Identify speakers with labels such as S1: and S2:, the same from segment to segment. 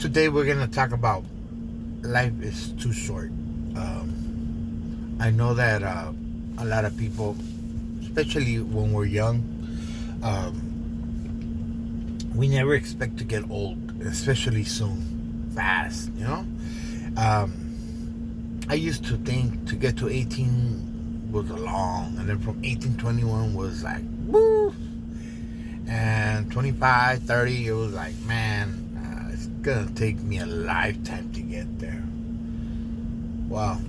S1: Today we're gonna talk about life is too short. I know that a lot of people, especially when we're young, we never expect to get old, especially soon, fast. I used to think to get to 18 was long, and then from 18, 21 was like woo, and 25, 30 it was like, man, it's gonna take me a lifetime to get there. Well,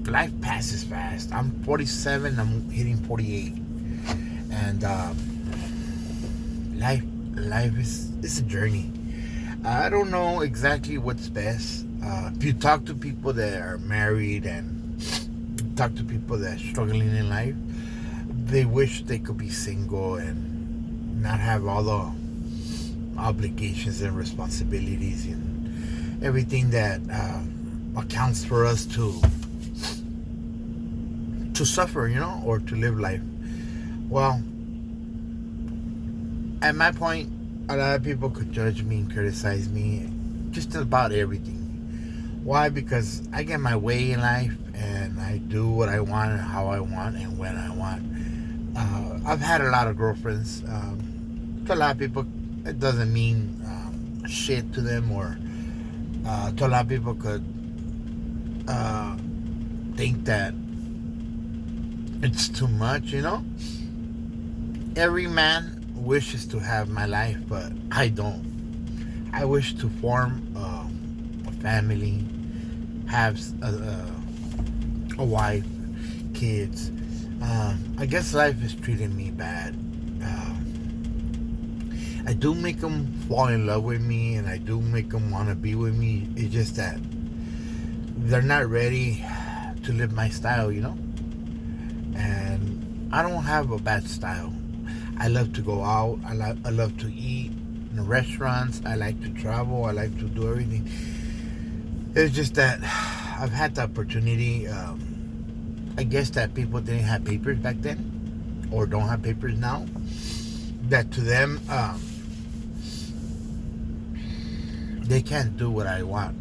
S1: life passes fast. I'm 47. I'm hitting 48, and life is a journey. I don't know exactly what's best. If you talk to people that are married and talk to people that are struggling in life, they wish they could be single and not have all the obligations and responsibilities and everything that accounts for us to suffer, or to live life. Well, at my point, a lot of people could judge me and criticize me just about everything. Why? Because I get my way in life and I do what I want and how I want and when I want. I've had a lot of girlfriends. To a lot of people, it doesn't mean shit to them, or to a lot of people could think that it's too much, Every man wishes to have my life, but I don't. I wish to form a family, have a wife, kids. I guess life is treating me bad. I do make them fall in love with me, and I do make them want to be with me. It's just that they're not ready to live my style, And I don't have a bad style. I love to go out. I love to eat in restaurants. I like to travel. I like to do everything. It's just that I've had the opportunity. I guess that people didn't have papers back then, or don't have papers now. That to them, they can't do what I want.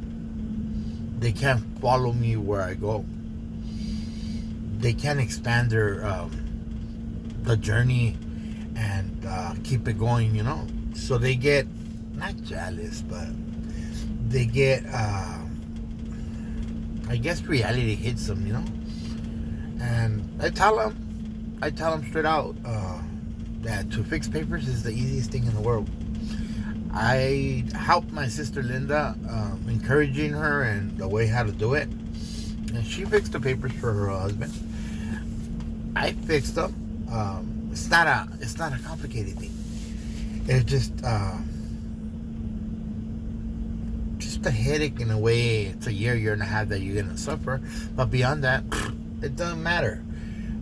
S1: They can't follow me where I go. They can't expand the journey and keep it going, So they get not jealous, but they get, I guess reality hits them, And I tell them straight out that to fix papers is the easiest thing in the world. I helped my sister Linda, encouraging her and the way how to do it, and she fixed the papers for her husband. I fixed them. It's not a complicated thing. It's just a headache in a way. It's a year and a half that you're gonna suffer, but beyond that, it doesn't matter.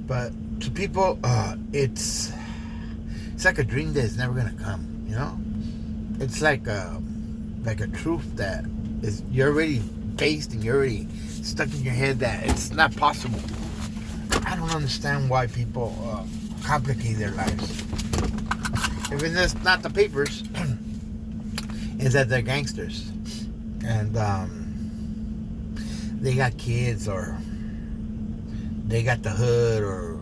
S1: But to people, it's like a dream that is never gonna come. It's like a truth that is you're already faced and you're already stuck in your head that it's not possible. I don't understand why people complicate their lives. If it's not the papers, it's that they're gangsters and they got kids, or they got the hood, or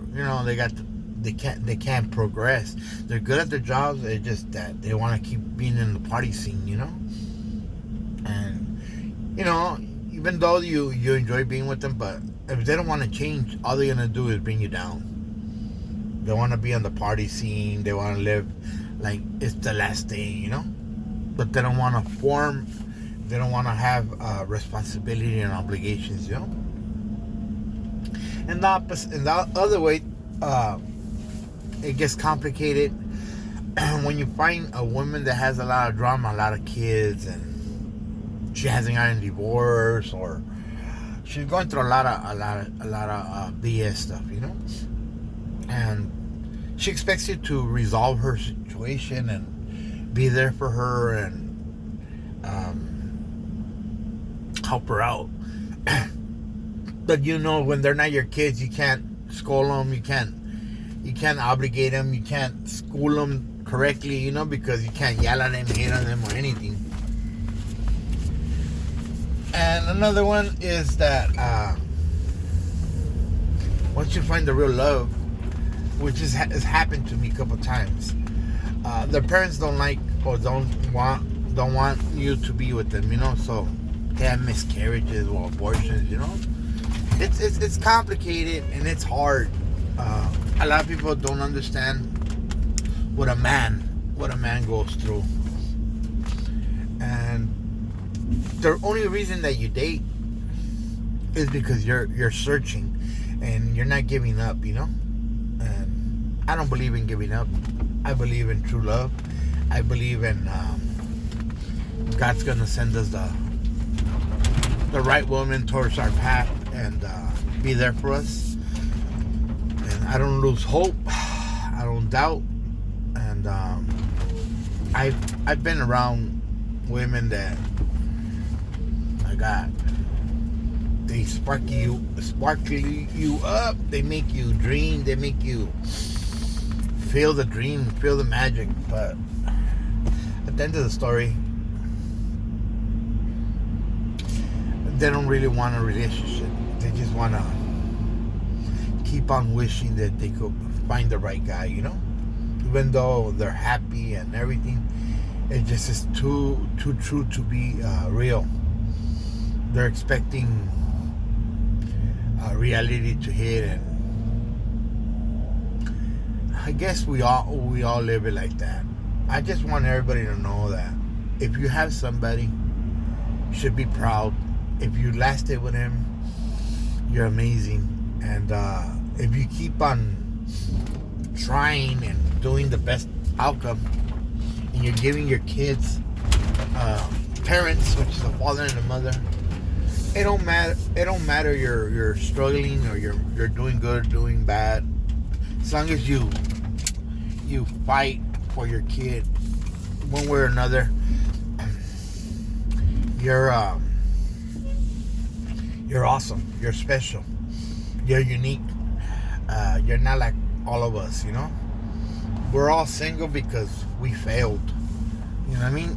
S1: they can't progress. They're good at their jobs. It's just that they want to keep being in the party scene, And even though you enjoy being with them, but if they don't want to change, all they're gonna do is bring you down. They want to be on the party scene. They want to live like it's the last thing, But they don't want to form. They don't want to have responsibility and obligations, And the other way, it gets complicated when you find a woman that has a lot of drama, a lot of kids, and she hasn't gotten a divorce, or she's going through a lot of BS stuff, and she expects you to resolve her situation and be there for her and help her out. But when they're not your kids, you can't scold them, you can't obligate them, you can't school them correctly, because you can't yell at them, hate on them, or anything. And another one is that once you find the real love, which has happened to me a couple times, their parents don't like or don't want you to be with them, so they have miscarriages or abortions, it's complicated and it's hard. A lot of people don't understand what a man goes through, and the only reason that you date is because you're searching and you're not giving up, and I don't believe in giving up. I believe in true love. I believe in God's gonna send us the right woman towards our path and be there for us. And I don't lose hope. I don't doubt. And I've been around women that they sparkle you up. They make you dream. They make you feel the dream, feel the magic. But at the end of the story, they don't really want a relationship. They just want to keep on wishing that they could find the right guy, even though they're happy and everything. It just is too true to be real. They're expecting reality to hit, and I guess we all live it like that. I just want everybody to know that if you have somebody, you should be proud. If you lasted with him, you're amazing. And if you keep on trying and doing the best outcome, and you're giving your kids parents, which is a father and a mother, it don't matter you're struggling or you're doing good or doing bad. As long as you fight for your kid one way or another, you're awesome. You're special. You're unique. You're not like all of us, We're all single because we failed. You know what I mean?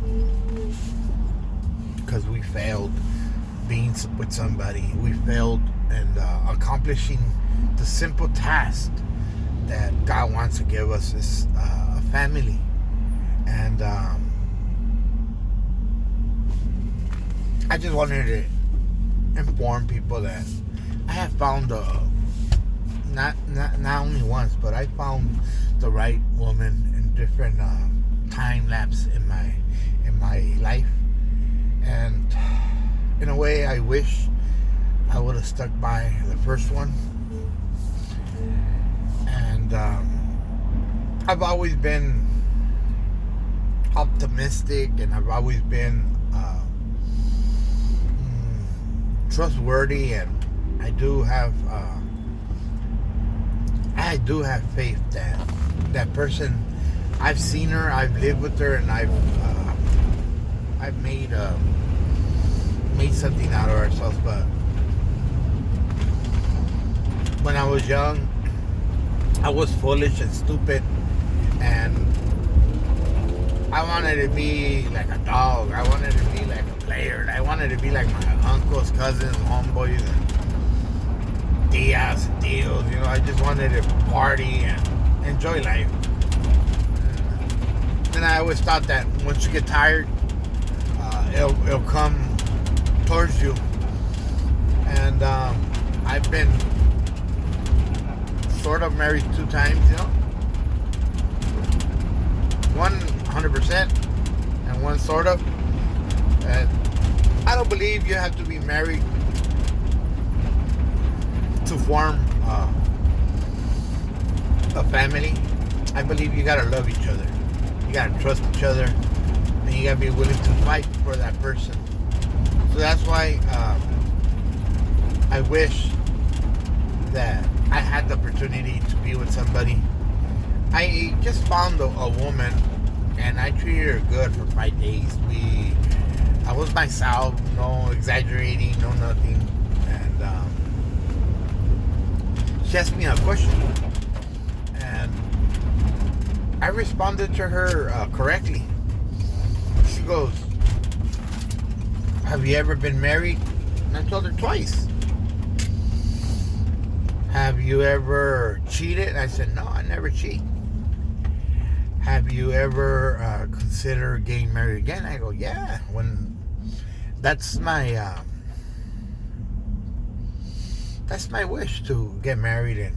S1: Because we failed being with somebody. We failed and accomplishing the simple task that God wants to give us is a family. And I just wanted to inform people that I have found not only once, but I found the right woman in different time lapse in my life. And in a way, I wish I would have stuck by the first one. And I've always been optimistic, and I've always been trustworthy, and I do have faith that that person, I've seen her, I've lived with her, and I've made something out of ourselves. But when I was young, I was foolish and stupid, and I wanted to be like a dog. I wanted to be like a player. I wanted to be like my uncles, cousins, homeboys, and tias and tios. I just wanted to party and enjoy life. And I always thought that once you get tired, it'll come towards you. And I've been sort of married 2 times, one 100% and one sort of. And I don't believe you have to be married to form a family. I believe you gotta love each other, you gotta trust each other, and you gotta be willing to fight for that person. So that's why I wish that I had the opportunity to be with somebody. I just found a woman, and I treated her good for 5 days. I was myself, no exaggerating, no nothing. And she asked me a question, and I responded to her correctly. She goes, "Have you ever been married?" And I told her twice. Have you ever cheated? I said, no, I never cheat. Have you ever considered getting married again? I go, yeah. That's my wish, to get married and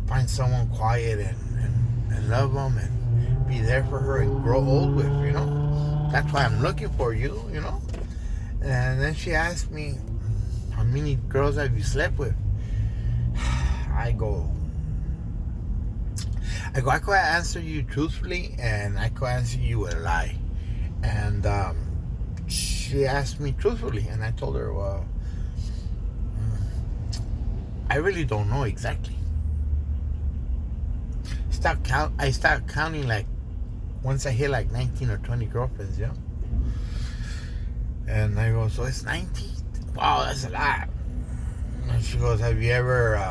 S1: find someone quiet and love them and be there for her and grow old with, That's why I'm looking for you, And then she asked me, how many girls have you slept with? I go, I could answer you truthfully, and I could answer you with a lie. And she asked me truthfully, and I told her, well, I really don't know exactly. I start counting, like, once I hit like 19 or 20 girlfriends, And I go, so it's 19? Wow, that's a lot. And she goes, have you ever,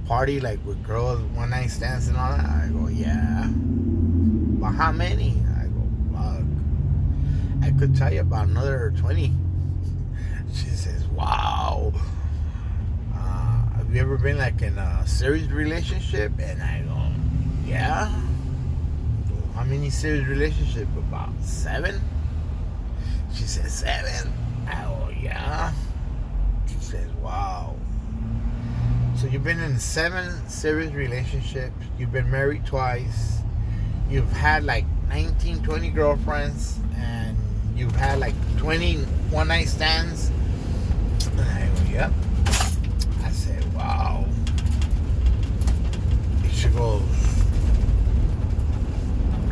S1: party like with girls, one night stands and all that? I go, yeah. But how many? I go, fuck. I could tell you about another 20. She says, wow. Have you ever been like in a serious relationship? And I go, yeah. How many serious relationships? About 7. She says, 7? I go, yeah. She says, wow. So you've been in 7 serious relationships. You've been married twice. You've had like 19, 20 girlfriends. And you've had like 20 one-night stands. And I go, yep. I said, wow. She goes,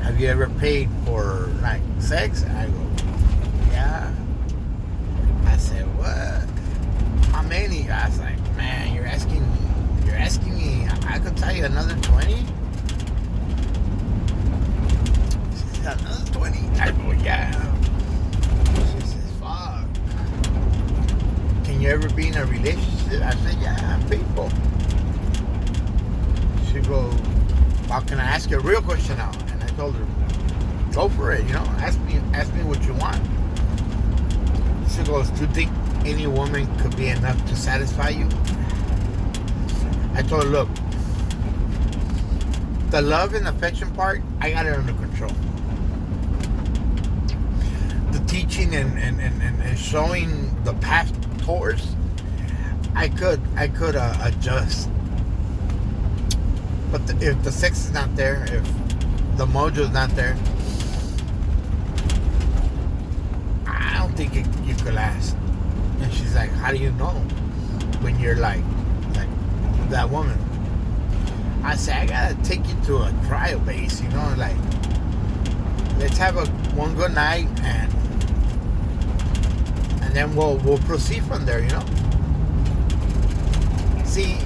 S1: have you ever paid for like sex? I go, yeah. I said, what? How many? I was like, man, you're asking me, I could tell you another 20? She said, another 20? I go, yeah. She says, fuck. Can you ever be in a relationship? I said, yeah, I'm faithful. She goes, well, can I ask you a real question now? And I told her, go for it, ask me what you want. She goes, do you think any woman could be enough to satisfy you? I told her, look, the love and affection part, I got it under control. The teaching and showing the path towards, I could adjust. But if the sex is not there, if the mojo's not there, I don't think you could last. And she's like, how do you know when you're like that woman? I say, I gotta take you to a trial base, like, let's have one good night and then we'll proceed from there, See,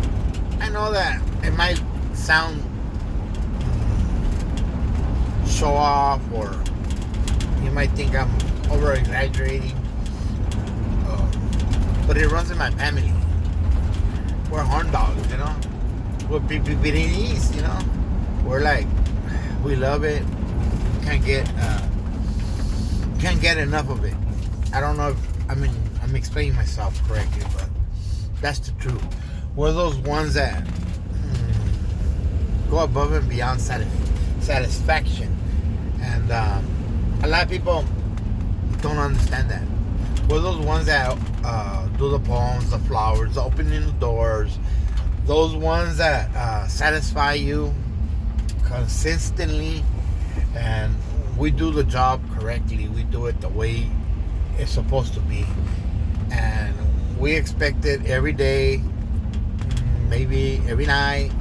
S1: I know that it might sound show off, or you might think I'm over exaggerating, but it runs in my family. We're horn dogs, We're Vietnamese, We're like, we love it. Can't get enough of it. I don't know if I'm explaining myself correctly, but that's the truth. We're those ones that go above and beyond satisfaction, and a lot of people don't understand that. We're those ones that do the poems, the flowers, the opening the doors, those ones that satisfy you consistently, and we do the job correctly. We do it the way it's supposed to be, and we expect it every day, maybe every night,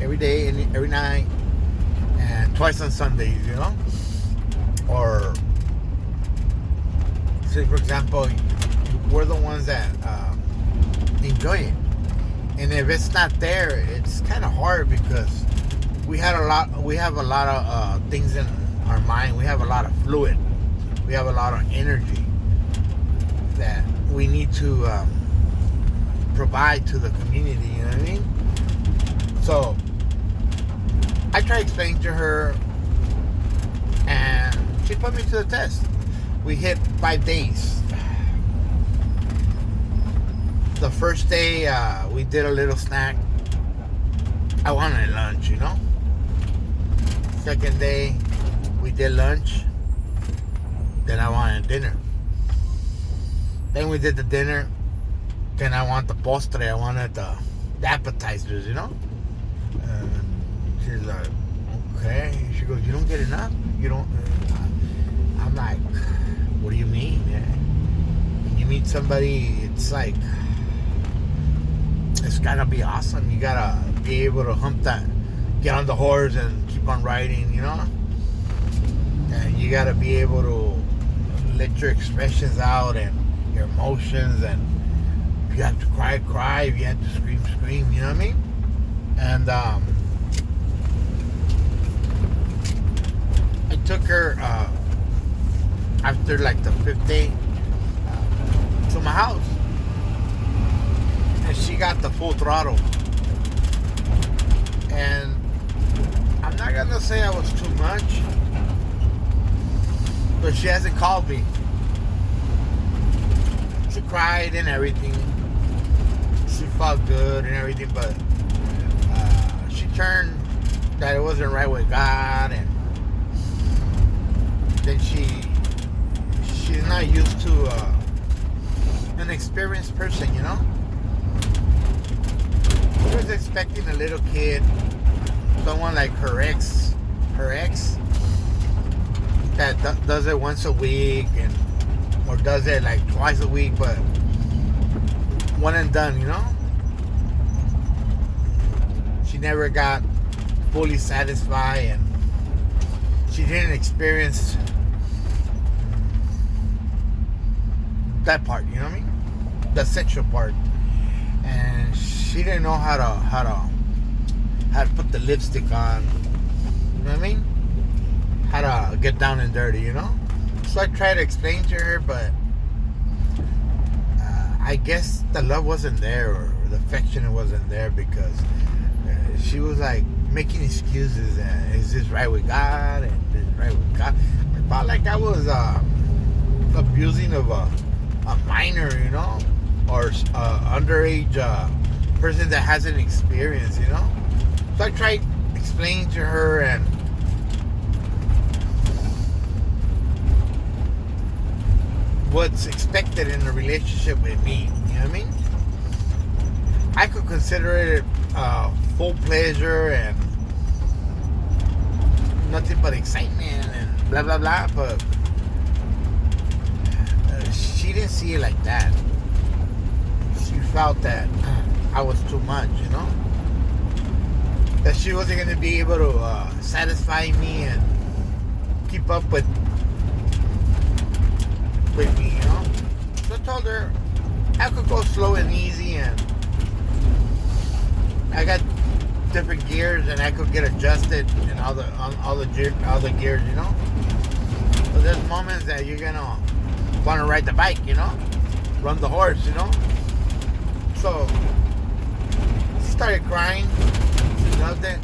S1: every day and every night, and twice on Sundays, or say, for example, we're the ones that enjoy it, and if it's not there, it's kind of hard, because we have a lot of things in our mind. We have a lot of fluid. We have a lot of energy that we need to provide to the community. You know what I mean? So I tried explaining to her, and she put me to the test. We hit 5 days. The first day we did a little snack. I wanted lunch, you know. Second day we did lunch. Then I wanted dinner. Then we did the dinner. Then I want the postre. I wanted the appetizers, you know. And she's like, okay. She goes, you don't get enough? You don't? I'm like, what do you mean, man? When you meet somebody, it's like, it's gotta be awesome. You gotta be able to hump that, get on the horse and keep on riding, you know? And you gotta be able to let your expressions out and your emotions, and if you have to cry, if you have to scream, you know what I mean? And I took her after like the 5th day to my house, and she got the full throttle. And I'm not gonna say I was too much, but she hasn't called me. She cried and everything. She felt good and everything, but she turned that it wasn't right with God, and then she's not used to an experienced person, you know. She was expecting a little kid, someone like her ex, that does it once a week, or does it like twice a week, but one and done, you know. She never got fully satisfied, and she didn't experience that part, you know what I mean, the sexual part, and she didn't know how to put the lipstick on, you know what I mean, how to get down and dirty, you know. So I tried to explain to her, but I guess the love wasn't there, or the affection wasn't there, because she was like making excuses. Is this right with God? And is this right with God? I felt like I was abusing of a minor, you know, or underage person that hasn't experienced, you know. So I tried explaining to her, and what's expected in a relationship with me, you know what I mean? I could consider it full pleasure and nothing but excitement and blah blah blah, but she didn't see it like that. She felt that I was too much, you know, that she wasn't going to be able to satisfy me and keep up with me, you know. So I told her I could go slow and easy, and I got different gears, and I could get adjusted in all the gears, you know. So there's moments that you're gonna want to ride the bike, you know, run the horse, you know. So she started crying. She loved it.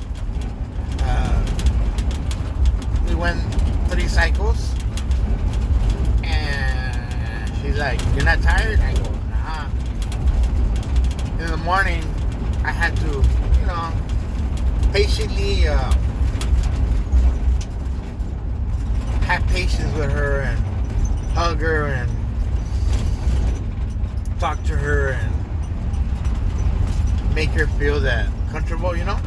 S1: We went 3 cycles. She's like, you're not tired? I go, nah. In the morning, I had to, you know, patiently have patience with her and hug her and talk to her and make her feel that comfortable, you know.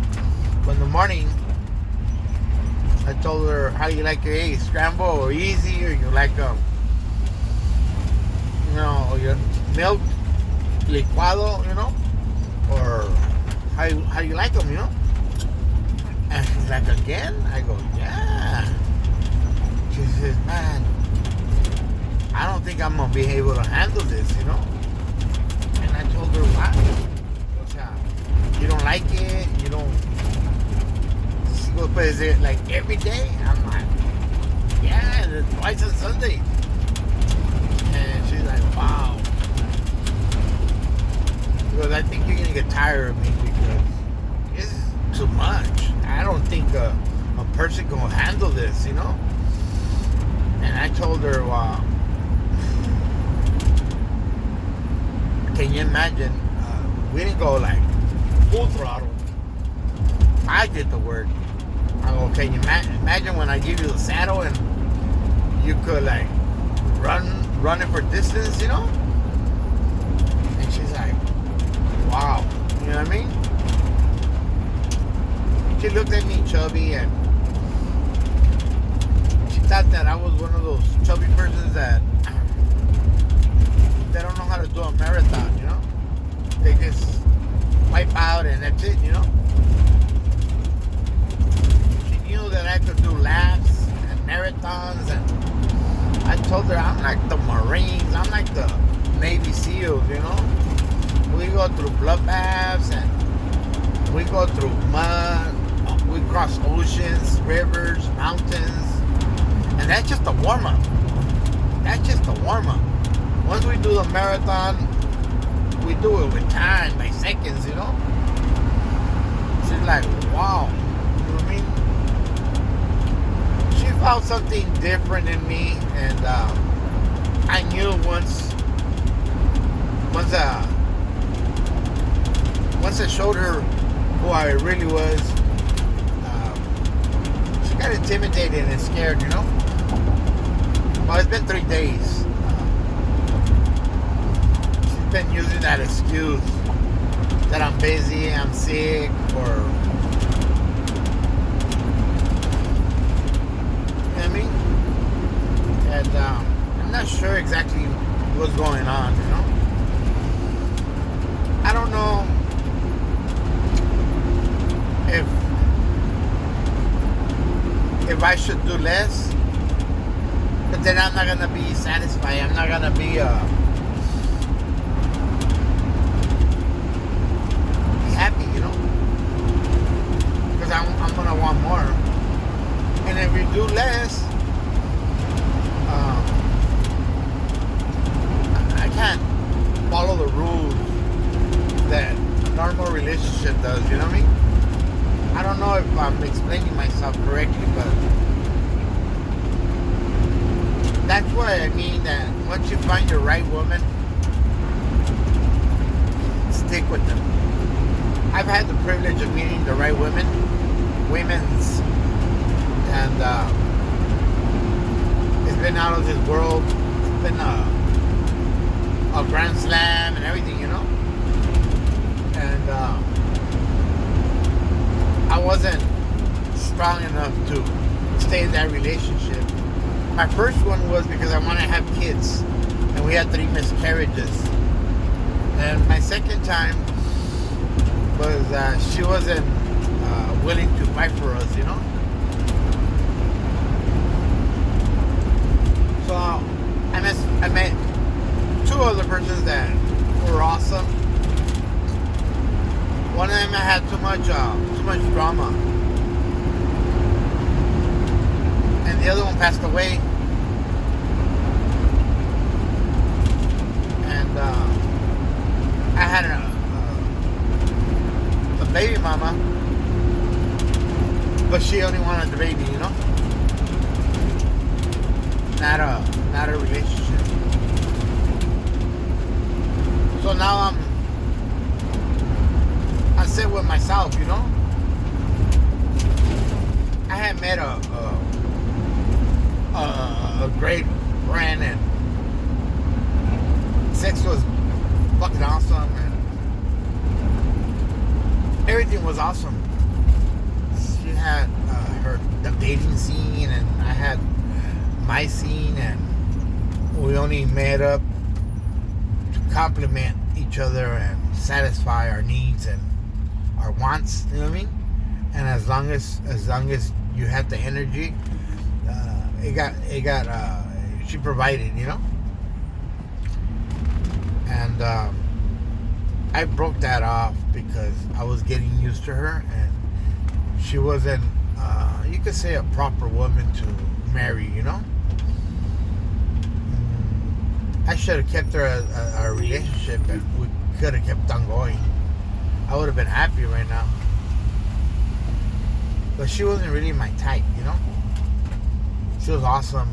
S1: But in the morning, I told her, how you like your eggs, scramble or easy, or you like them, you know, your milk licuado, you know, or how you like them, you know. And she's like, again? I go, yeah. She says, man, I don't think I'm gonna be able to handle this, you know. And I told her, why? You don't like it? You don't? She goes, but is it like every day? I'm like, yeah, twice on Sunday. And she's like, wow. Because I think you're gonna get tired of me because this is too much. I don't think a person can handle this, you know. And I told her, wow. Can you imagine We didn't go like full throttle. I did the work. I go, can you imagine when I give you the saddle and you could like run it for distance, you know? And she's like, wow. You know what I mean? She looked at me chubby and she thought that I was one of those chubby persons that they don't know how to do a marathon, you know? They just wipe out and that's it, you know? She knew that I could do laps and marathons, and I told her I'm like the Marines, I'm like the Navy SEALs, you know? We go through bloodbaths and we go through mud, we cross oceans, rivers, mountains, and that's just a warm-up. That's just a warm-up. Once we do the marathon, we do it with time, by seconds, you know? She's like, wow. You know what I mean? She found something different in me, and I knew once I showed her who I really was, she got intimidated and scared, you know? Well, it's been 3 days. She's been using that excuse that I'm busy, I'm sick, or you know what I mean? And I'm not sure exactly what's going on, you know? I don't know if I should do less, but then I'm not gonna be satisfied. I'm not gonna be happy, you know, because I'm gonna want more. And if you do less, I can't follow the rules that a normal relationship does. You know what I mean? I don't know if I'm explaining myself correctly, but that's what I mean, that once you find your right woman, stick with them. I've had the privilege of meeting the right women's, and it's been out of this world. It's been a grand slam and everything, you know? And I wasn't strong enough to stay in that relationship. My first one was because I wanted to have kids, and we had 3 miscarriages. And my second time was she wasn't willing to fight for us, you know? So I met 2 other persons that were awesome. One of them I had too much drama, and the other one passed away. And I had a baby mama, but she only wanted the baby, you know, not a relationship. So now I'm set with myself, you know. I had met a great friend, and sex was fucking awesome, and everything was awesome. She had the dating scene, and I had my scene, and we only met up to complement each other and satisfy our needs and our wants, you know what I mean? And as long as you had the energy, she provided, you know? And I broke that off because I was getting used to her, and she wasn't, you could say, a proper woman to marry, you know? I should have kept her a relationship, and we could have kept on going. I would have been happy right now. But she wasn't really my type, you know? She was awesome,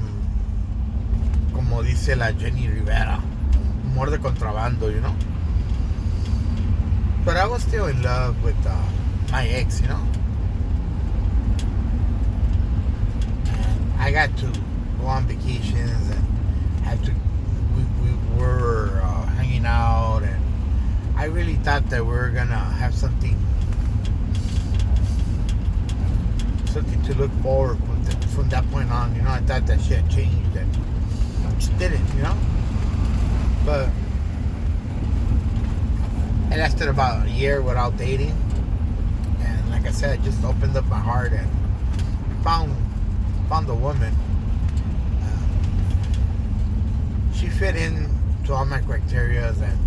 S1: como dice la Jenny Rivera, humor de contrabando, you know? But I was still in love with my ex, you know. And I got to go on vacations and had to. We were hanging out, and I really thought that we were gonna have something to look forward from that point on. You know, I thought that shit had changed, and it just didn't. You know, but it lasted about a year without dating, and like I said, I just opened up my heart and found a woman. She fit in to all my criteria, and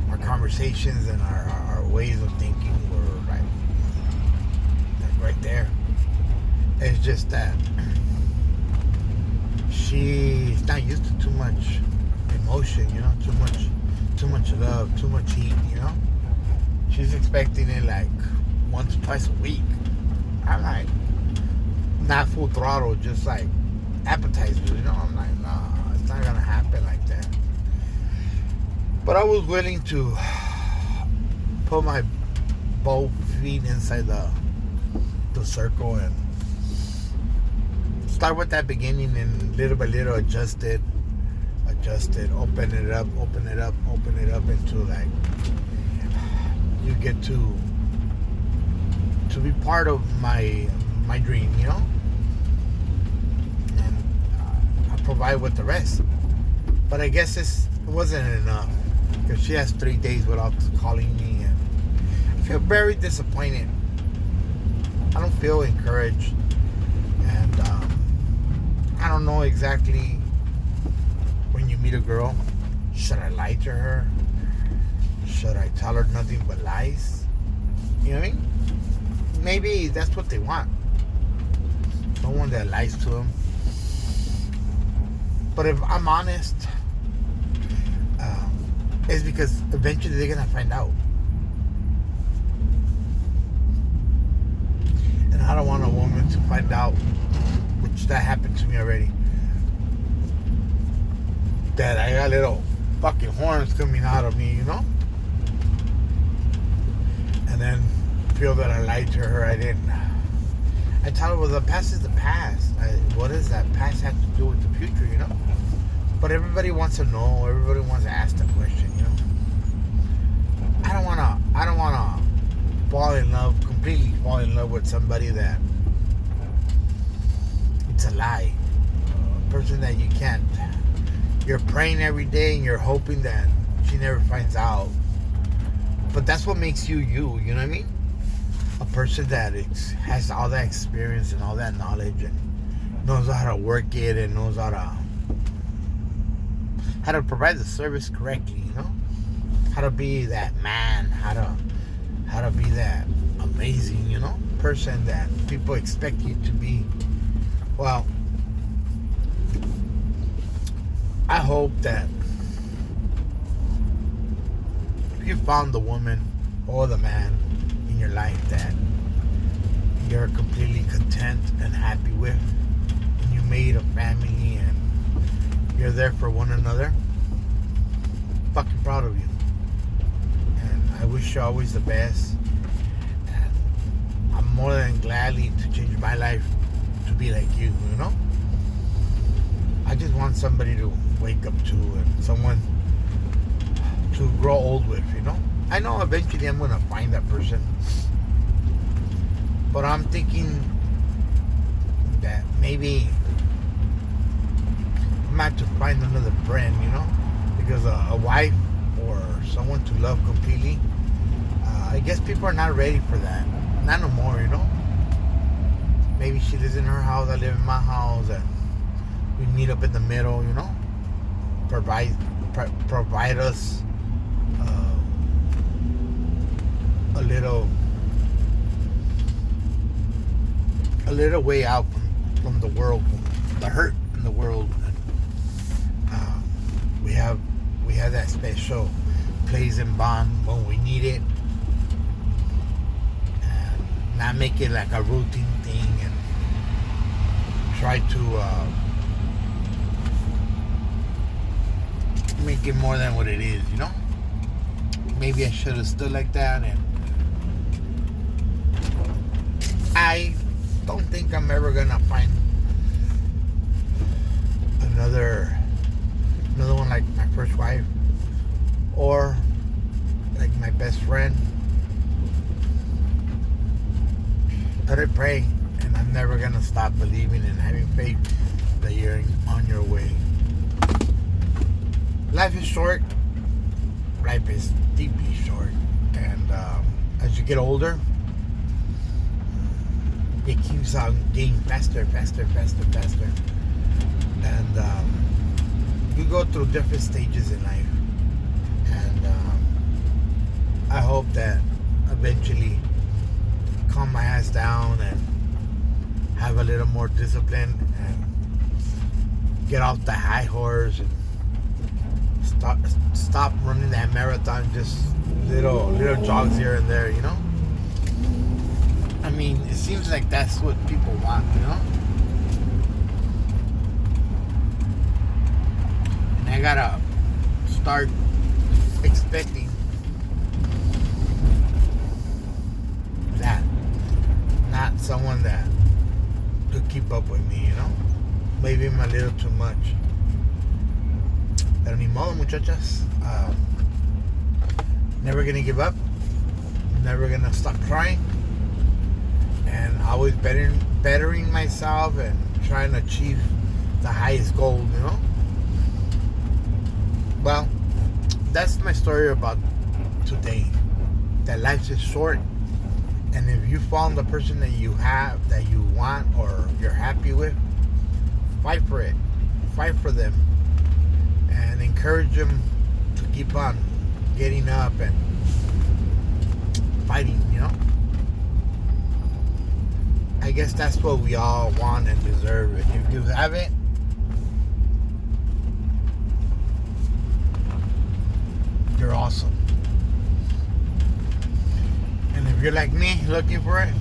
S1: our conversations and our ways of thinking were like right there. It's just that she's not used to too much emotion, you know, too much love, too much heat, you know. She's expecting it like once or twice a week. I'm like, not full throttle, just like appetizers, you know. I'm like, nah, it's not gonna happen like that. But I was willing to put my both feet inside the circle and start with that beginning, and little by little adjust it, open it up into like you get to be part of my dream, you know, and I provide with the rest. But I guess it wasn't enough, because she has 3 days without calling me, and I feel very disappointed. I don't feel encouraged, and I don't know exactly, when you meet a girl, should I lie to her? Should I tell her nothing but lies? You know what I mean? Maybe that's what they want. Someone that lies to them. But if I'm honest, it's because eventually they're gonna find out. And I don't want a woman to find out, which that happened to me already, that I got little fucking horns coming out of me, you know? And then feel that I lied to her. I didn't. I tell her, well, the past is the past. What does that past have to do with the future, you know? But everybody wants to know. Everybody wants to ask the question, you know? I don't wanna completely fall in love with somebody that it's a lie. A person that you can't. You're praying every day and you're hoping that she never finds out. But that's what makes you, you know what I mean? A person that has all that experience and all that knowledge and knows how to work it and knows how to provide the service correctly, you know? How to be that man, how to be that amazing, you know, person that people expect you to be. Well, I hope that if you found the woman or the man in your life that you're completely content and happy with, and you made a family and you're there for one another, I'm fucking proud of you. And I wish you always the best. And I'm more than gladly to change my life to be like you, you know? I just want somebody to wake up to and someone to grow old with, you know? I know eventually I'm going to find that person. But I'm thinking that maybe I'm about to find another friend, you know? Because a wife or someone to love completely, I guess people are not ready for that. Not no more, you know? Maybe she lives in her house, I live in my house, and we meet up in the middle, you know? Provide us a little way out from the world, from the hurt in the world. We have that special place and bond when we need it, and not make it like a routine thing and try to make it more than what it is, you know? Maybe I should have stood like that and I don't think I'm ever gonna find another one like my first wife or like my best friend. But I pray, and I'm never gonna stop believing and having faith that you're on your way. Life is short. Life is deeply short, and as you get older, it keeps on getting faster, faster, faster, faster, and you go through different stages in life, and I hope that eventually calm my ass down and have a little more discipline and get off the high horse and stop running that marathon, just little jogs here and there, you know. I mean, it seems like that's what people want, you know. And I gotta start expecting that, not someone that could keep up with me, you know. Maybe I'm a little too much. Pero ni modo, muchachas. Never gonna give up. Never gonna stop trying. And always bettering myself and trying to achieve the highest goal, you know. Well, that's my story about today. That life is short, and if you found the person that you have, that you want, or you're happy with, fight for it. Fight for them. And encourage them to keep on getting up and fighting, you know. I guess that's what we all want and deserve. And if you have it, you're awesome. And if you're like me, looking for it,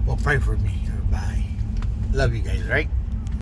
S1: well, pray for me. Bye. Love you guys, right?